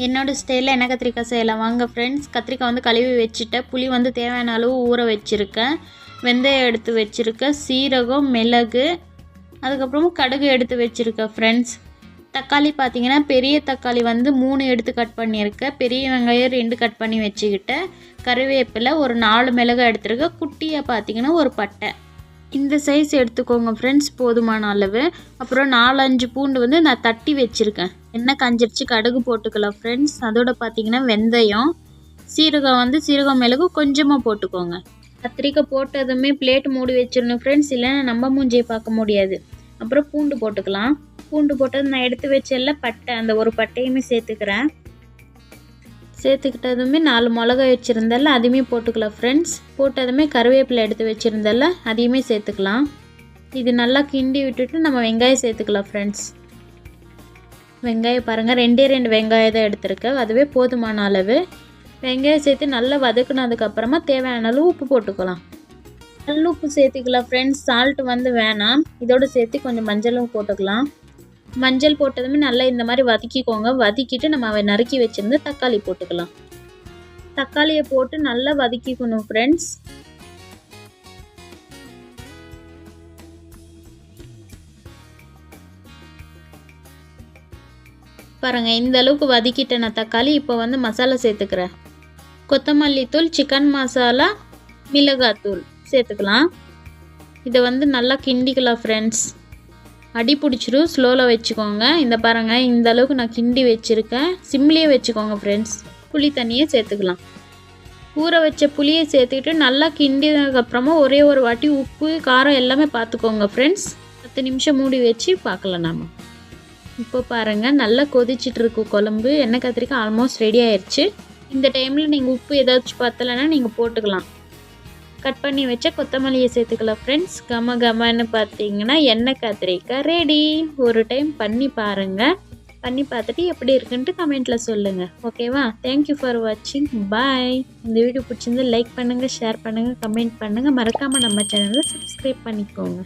என்னோடய ஸ்டைலில் எண்ணெய் கத்திரிக்காய் செய்யலாம் வாங்க ஃப்ரெண்ட்ஸ். கத்திரிக்காய் வந்து கழுவி வச்சுட்டேன். புளி வந்து தேவையான அளவு ஊற வச்சுருக்கேன். வெந்தயம் எடுத்து வச்சுருக்கேன். சீரகம், மிளகு, அதுக்கப்புறமா கடுகு எடுத்து வச்சுருக்கேன் ஃப்ரெண்ட்ஸ். தக்காளி பார்த்திங்கன்னா பெரிய தக்காளி வந்து 3 எடுத்து கட் பண்ணியிருக்கேன். பெரிய வெங்காயம் 2 கட் பண்ணி வச்சுக்கிட்டேன். கருவேப்பிலை ஒரு 4 மிளகு எடுத்துருக்கேன். குட்டியாக பார்த்திங்கன்னா ஒரு பட்டை. இந்த சைஸ் எடுத்துக்கோங்க ஃப்ரெண்ட்ஸ், போதுமான அளவு. அப்புறம் 4-5 பூண்டு வந்து நான் தட்டி வச்சுருக்கேன். எண்ணெய் காஞ்சிருச்சு, கடுகு போட்டுக்கலாம் ஃப்ரெண்ட்ஸ். அதோட பார்த்திங்கன்னா வெந்தயம், சீரகம் மிளகு கொஞ்சமாக போட்டுக்கோங்க. கத்திரிக்காய் போட்டதுமே பிளேட் மூடி வச்சிடணும் ஃப்ரெண்ட்ஸ், இல்லைன்னா நம்ம மூஞ்சியை பார்க்க முடியாது. அப்புறம் பூண்டு போட்டுக்கலாம். பூண்டு போட்டது நான் எடுத்து வச்சல பட்டை, அந்த ஒரு பட்டையுமே சேர்த்துக்கிறேன். சேர்த்துக்கிட்டதுமே 4 மிளகாய் வச்சுருந்தால அதையுமே போட்டுக்கலாம் ஃப்ரெண்ட்ஸ். போட்டதுமே கருவேப்பிலை எடுத்து வச்சுருந்தால அதையுமே சேர்த்துக்கலாம். இது நல்லா கிண்டி விட்டுட்டு நம்ம வெங்காயம் சேர்த்துக்கலாம் ஃப்ரெண்ட்ஸ். வெங்காயம் பாருங்கள், 2 வெங்காயம் தான் எடுத்துருக்கேன், அதுவே போதுமான அளவு. வெங்காயம் சேர்த்து நல்லா வதக்குனதுக்கப்புறமா தேவையான அளவு உப்பு போட்டுக்கலாம். கல் உப்பு சேர்த்துக்கலாம் ஃப்ரெண்ட்ஸ், சால்ட் வந்து வேணாம். இதோடு சேர்த்து கொஞ்சம் மஞ்சளும் போட்டுக்கலாம். மஞ்சள் போட்டதுமே நல்லா இந்த மாதிரி வதக்கிக்கோங்க. வதக்கிட்டு நம்ம நறுக்கி வச்சுருந்து தக்காளி போட்டுக்கலாம். தக்காளியை போட்டு நல்லா வதக்கிக்கணும் ஃப்ரெண்ட்ஸ். பாருங்கள், இந்த அளவுக்கு வதக்கிட்டேன் நான் தக்காளி. இப்போ வந்து மசாலா சேர்த்துக்கிறேன். கொத்தமல்லி தூள், சிக்கன் மசாலா, மிளகாத்தூள் சேர்த்துக்கலாம். இதை வந்து நல்லா கிண்டிக்கலாம் ஃப்ரெண்ட்ஸ். அடி பிடிச்சிரும், ஸ்லோவில் வச்சுக்கோங்க. இந்த பாருங்கள், இந்த அளவுக்கு நான் கிண்டி வச்சுருக்கேன். சிம்லேயே வச்சுக்கோங்க ஃப்ரெண்ட்ஸ். புளி தண்ணியை சேர்த்துக்கலாம். ஊற வச்ச புளியை சேர்த்துக்கிட்டு நல்லா கிண்டினதுக்கப்புறமா ஒரே ஒரு வாட்டி உப்பு காரம் எல்லாமே பார்த்துக்கோங்க ஃப்ரெண்ட்ஸ். 10 நிமிஷம் மூடி வச்சு பார்க்கலாம் நாம். இப்போ பாருங்கள், நல்லா கொதிச்சிட்ருக்கு குழம்பு. எண்ணெய் கத்திரிக்காய் ஆல்மோஸ்ட் ரெடி ஆயிடுச்சு. இந்த டைமில் நீங்கள் உப்பு ஏதாச்சும் பத்தலைன்னா நீங்கள் போட்டுக்கலாம். கட் பண்ணி வச்ச கொத்தமல்லியை சேர்த்துக்கலாம் ஃப்ரெண்ட்ஸ். கமன்னு பார்த்தீங்கன்னா எண்ணெய் கத்திரிக்காய் ரெடி. ஒரு டைம் பண்ணி பாருங்கள். பண்ணி பார்த்துட்டு எப்படி இருக்குன்ட்டு கமெண்ட்டில் சொல்லுங்கள். ஓகேவா? தேங்க்யூ ஃபார் வாட்சிங். பாய். இந்த வீடியோ பிடிச்சிருந்து லைக் பண்ணுங்கள், ஷேர் பண்ணுங்கள், கமெண்ட் பண்ணுங்கள். மறக்காமல் நம்ம சேனலை சப்ஸ்கிரைப் பண்ணிக்கோங்க.